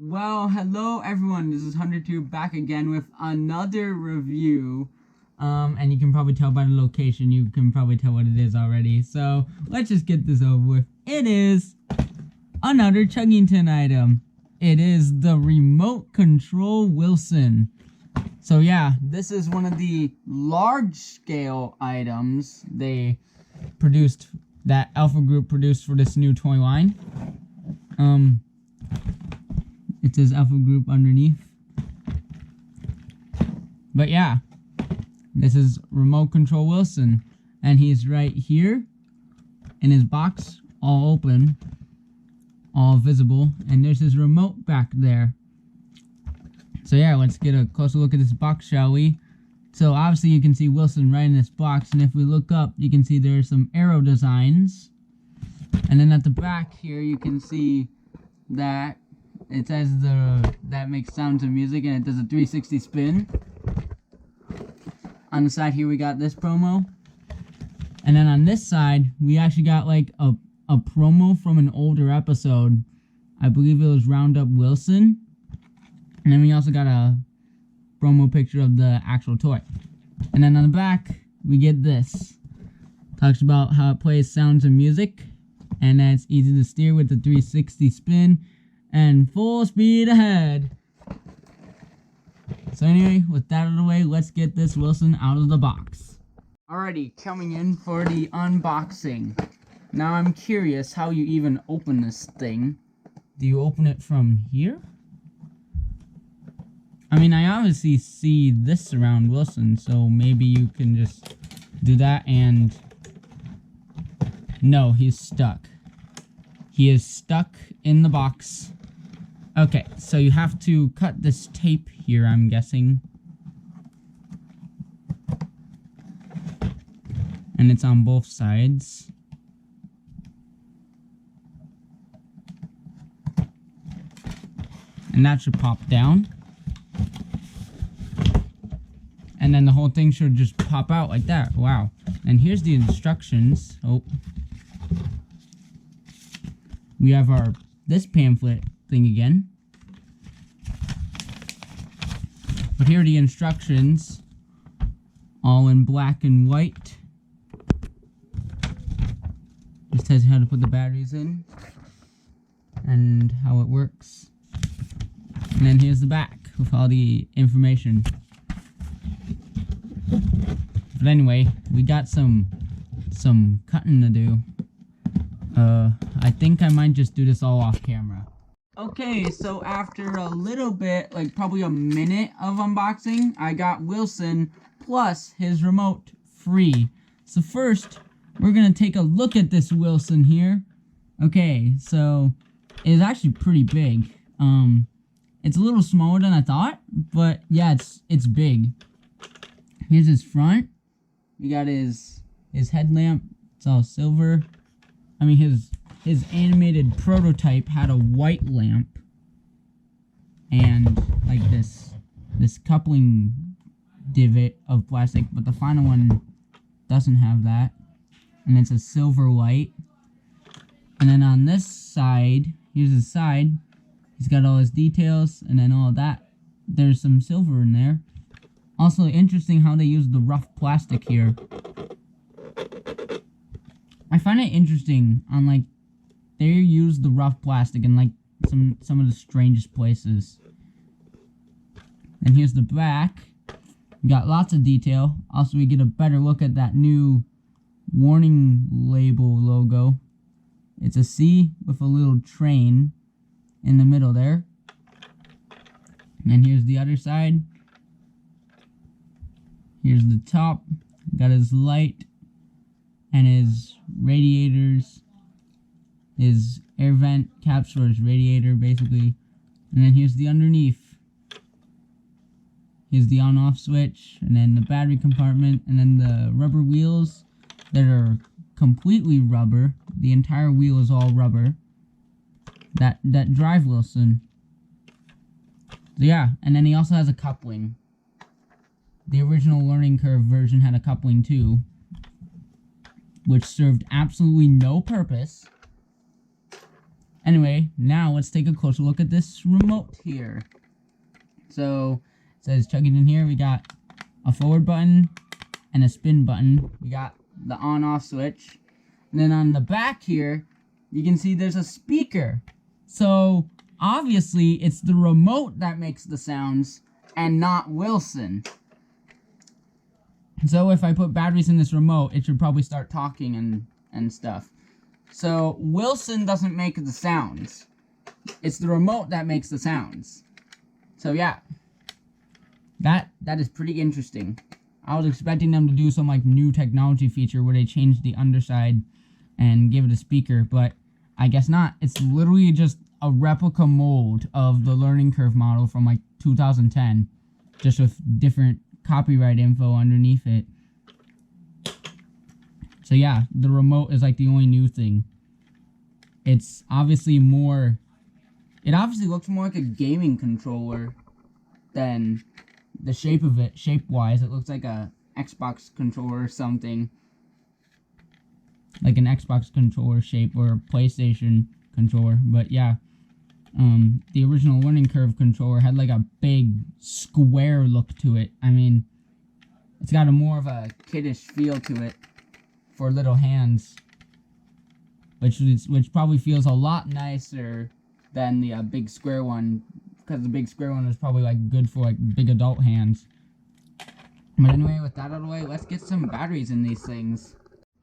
Well, hello everyone, this is Hunter2 back again with another review. And you can probably tell by the location, you can probably tell what it is already. So, let's just get this over with. It is another Chuggington item. It is the remote control Wilson. So yeah, this is one of the large scale items they produced, that Alpha Group produced for this new toy line. It says Alpha Group underneath. But yeah, this is Remote Control Wilson. And he's right here in his box, all open, all visible. And there's his remote back there. So yeah, let's get a closer look at this box, shall we? So obviously you can see Wilson right in this box. And if we look up, you can see there's some arrow designs. And then at the back here, you can see that it says that makes sounds and music, and it does a 360 spin. On the side here, we got this promo. And then on this side, we actually got like a promo from an older episode. I believe it was Roundup Wilson. And then we also got a promo picture of the actual toy. And then on the back, we get this. Talks about how it plays sounds and music. And that it's easy to steer with the 360 spin. And full speed ahead. So anyway, with that out of the way, let's get this Wilson out of the box. Alrighty, coming in for the unboxing. Now I'm curious how you even open this thing. Do you open it from here? I mean, I obviously see this around Wilson, so maybe you can just do that and... No, he's stuck. He is stuck in the box. Okay, so you have to cut this tape here, I'm guessing. And it's on both sides. And that should pop down. And then the whole thing should just pop out like that. Wow. And here's the instructions. Oh. We have this pamphlet thing again. But here are the instructions, all in black and white. Just tells you how to put the batteries in and how it works. And then here's the back with all the information. But anyway, we got some cutting to do. I think I might just do this all off camera. Okay, so after a little bit, like probably a minute of unboxing, I got Wilson plus his remote free. So first, we're gonna take a look at this Wilson here. Okay, so it's actually pretty big. It's a little smaller than I thought, but yeah, it's big. Here's his front. We got his headlamp. It's all silver. I mean, his animated prototype had a white lamp and like this coupling divot of plastic, but the final one doesn't have that, and it's a silver light. And then on this side, here's his side, he's got all his details, and then all of that, there's some silver in there. Also interesting how they use the rough plastic here. I find it interesting on like they use the rough plastic in like some of the strangest places. And here's the back. We got lots of detail. Also, we get a better look at that new warning label logo. It's a C with a little train. in the middle there. And then here's the other side. Here's the top. Got his light and his radiators. His air vent caps for his radiator, basically. And then here's the underneath. Here's the on-off switch, and then the battery compartment, and then the rubber wheels that are completely rubber. The entire wheel is all rubber. That drive Wilson. So yeah, and then he also has a coupling. The original Learning Curve version had a coupling too, which served absolutely no purpose. Anyway, now let's take a closer look at this remote here. So, it says Chuggington here. We got a forward button and a spin button. We got the on-off switch. And then on the back here, you can see there's a speaker. So, obviously, it's the remote that makes the sounds and not Wilson. So, if I put batteries in this remote, it should probably start talking and stuff. So, Wilson doesn't make the sounds. It's the remote that makes the sounds. So, yeah. That is pretty interesting. I was expecting them to do some, like, new technology feature where they change the underside and give it a speaker, but I guess not. It's literally just a replica mold of the Learning Curve model from, like, 2010. Just with different copyright info underneath it. So yeah, the remote is like the only new thing. It's obviously more... It obviously looks more like a gaming controller than the shape of it. Shape-wise, it looks like a Xbox controller or something. Like an Xbox controller shape or a PlayStation controller. But yeah, the original Learning Curve controller had like a big square look to it. I mean, it's got a more of a kiddish feel to it. For little hands, which probably feels a lot nicer than the big square one, because the big square one is probably like good for like big adult hands. But anyway, with that out of the way, let's get some batteries in these things.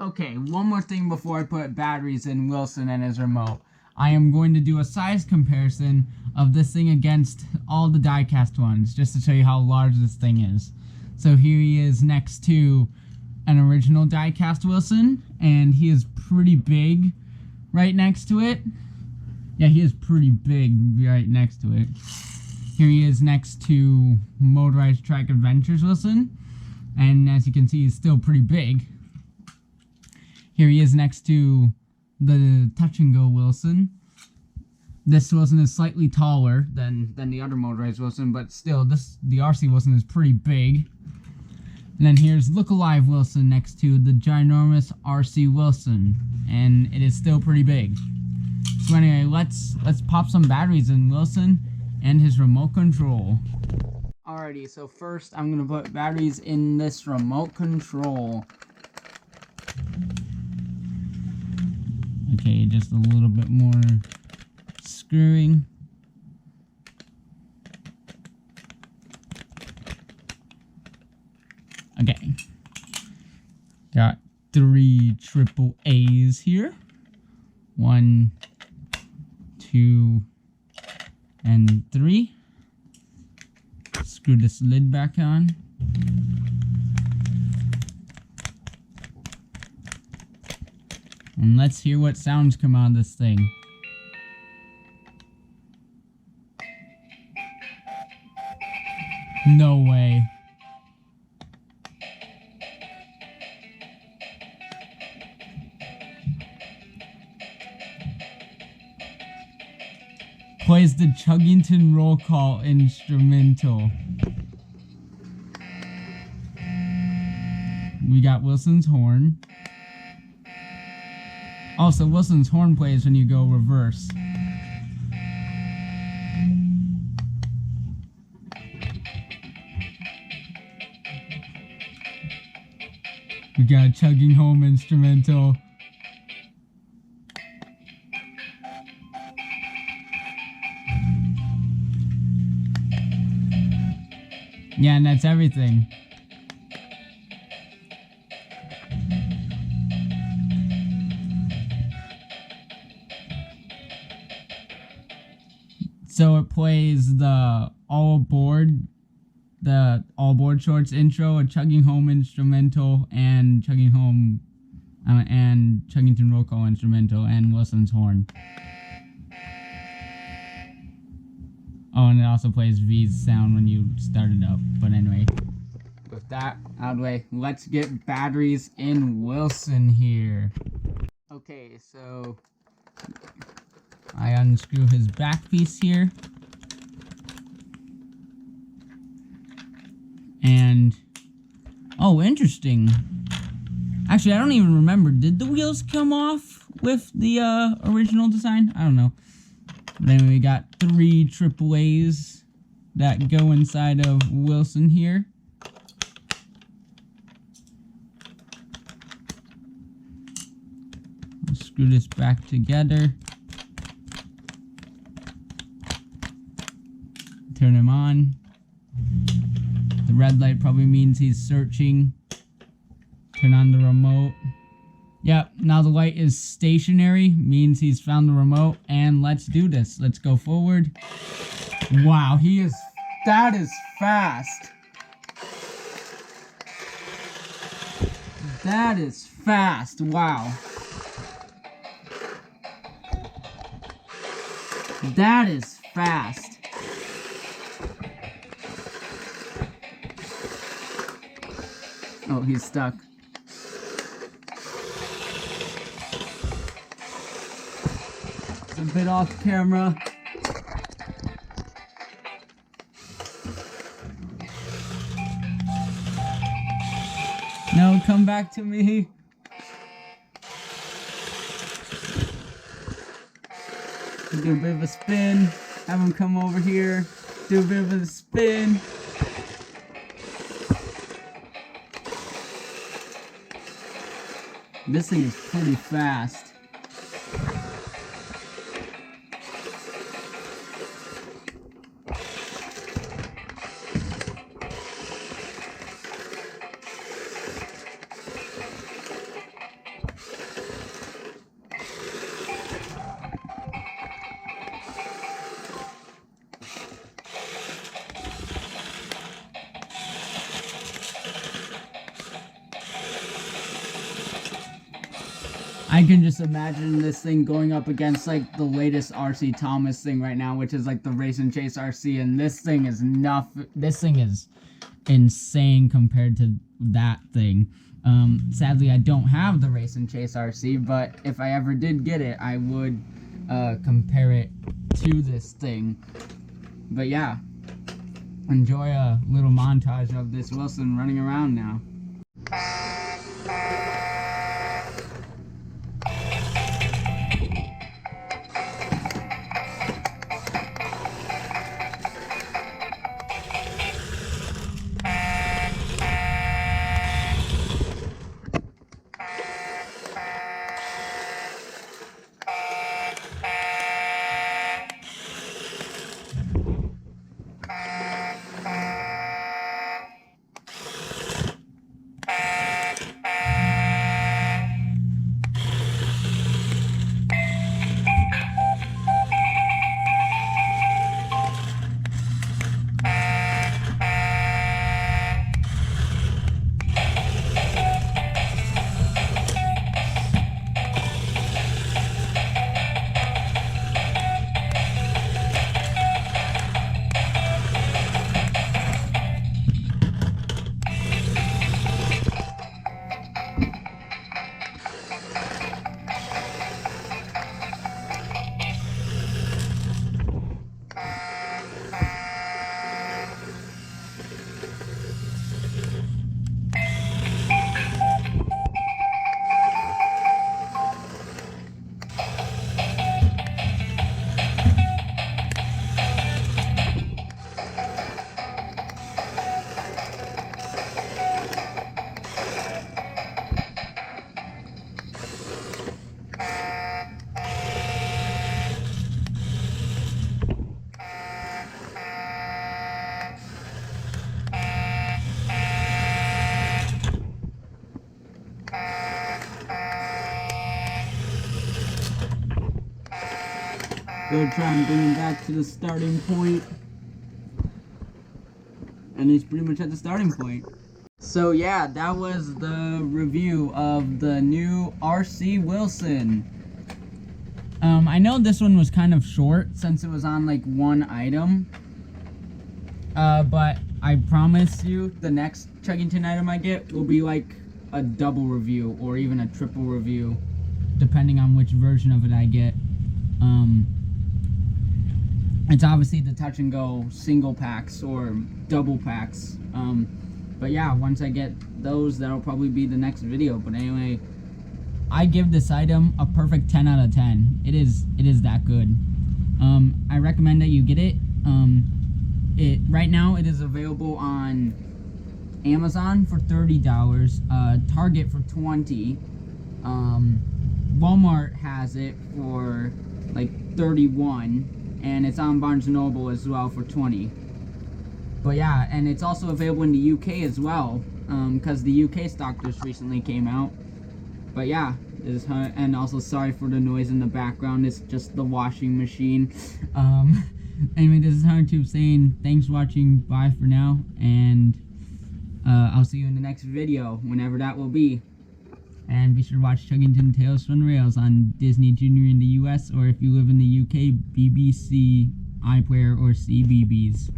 Okay, one more thing before I put batteries in Wilson and his remote. I am going to do a size comparison of this thing against all the die-cast ones, just to show you how large this thing is. So here he is next to an original die-cast Wilson, and he is pretty big right next to it. Yeah, he is pretty big right next to it. Here he is next to Motorized Track Adventures Wilson, and as you can see, he's still pretty big. Here he is next to the Touch and Go Wilson. This Wilson is slightly taller than the other Motorized Wilson, but still, the RC Wilson is pretty big. And then here's Look Alive Wilson next to the ginormous RC Wilson, and it is still pretty big. So anyway, let's pop some batteries in Wilson and his remote control. Alrighty, so first I'm gonna put batteries in this remote control. Okay, just a little bit more screwing. Okay, got 3 triple A's here. 1, 2, and 3. Screw this lid back on. And let's hear what sounds come out of this thing. No way. Plays the Chuggington roll call instrumental. We got Wilson's horn. Also, Wilson's horn plays when you go reverse. We got a chugging home instrumental. Yeah, and that's everything. So it plays the All Aboard Shorts intro, a Chugging Home instrumental, and Chuggington Roll Call instrumental, and Wilson's horn. Oh, and it also plays V's sound when you start it up. But anyway, with that out of the way, let's get batteries in Wilson here. Okay, so I unscrew his back piece here. And, oh, interesting. Actually, I don't even remember. Did the wheels come off with the original design? I don't know. But anyway, we got 3 AAAs that go inside of Wilson here. I'll screw this back together. Turn him on. The red light probably means he's searching. Turn on the remote. Yep, now the light is stationary, means he's found the remote, and let's do this. Let's go forward. Wow, that is fast. That is fast, wow. That is fast. Oh, he's stuck. It's a bit off camera. No, come back to me. Do a bit of a spin. Have him come over here. Do a bit of a spin. This thing is pretty fast. I can just imagine this thing going up against like the latest RC Thomas thing right now, which is like the Race and Chase RC, and this thing is insane compared to that thing. Sadly, I don't have the Race and Chase RC, but if I ever did get it, I would compare it to this thing. But yeah, enjoy a little montage of this Wilson running around now. Gonna try and bring him back to the starting point. And he's pretty much at the starting point. So yeah, that was the review of the new RC Wilson. I know this one was kind of short since it was on like one item. But I promise you the next Chuggington item I get will be like a double review or even a triple review, depending on which version of it I get. It's obviously the touch and go single packs or double packs. But yeah, once I get those, that'll probably be the next video. But anyway, I give this item a perfect 10 out of 10. It is that good. I recommend that you get it. Right now it is available on Amazon for $30, Target for $20. Walmart has it for like $31, and it's on Barnes & Noble as well for $20. But yeah, and it's also available in the UK as well, because the UK stock just recently came out. But yeah, and also sorry for the noise in the background, it's just the washing machine. Anyway, this is HunterTube saying thanks for watching, bye for now, and I'll see you in the next video, whenever that will be. And be sure to watch Chuggington Tales from the Rails on Disney Junior in the US, or if you live in the UK, BBC, iPlayer, or CBeebies.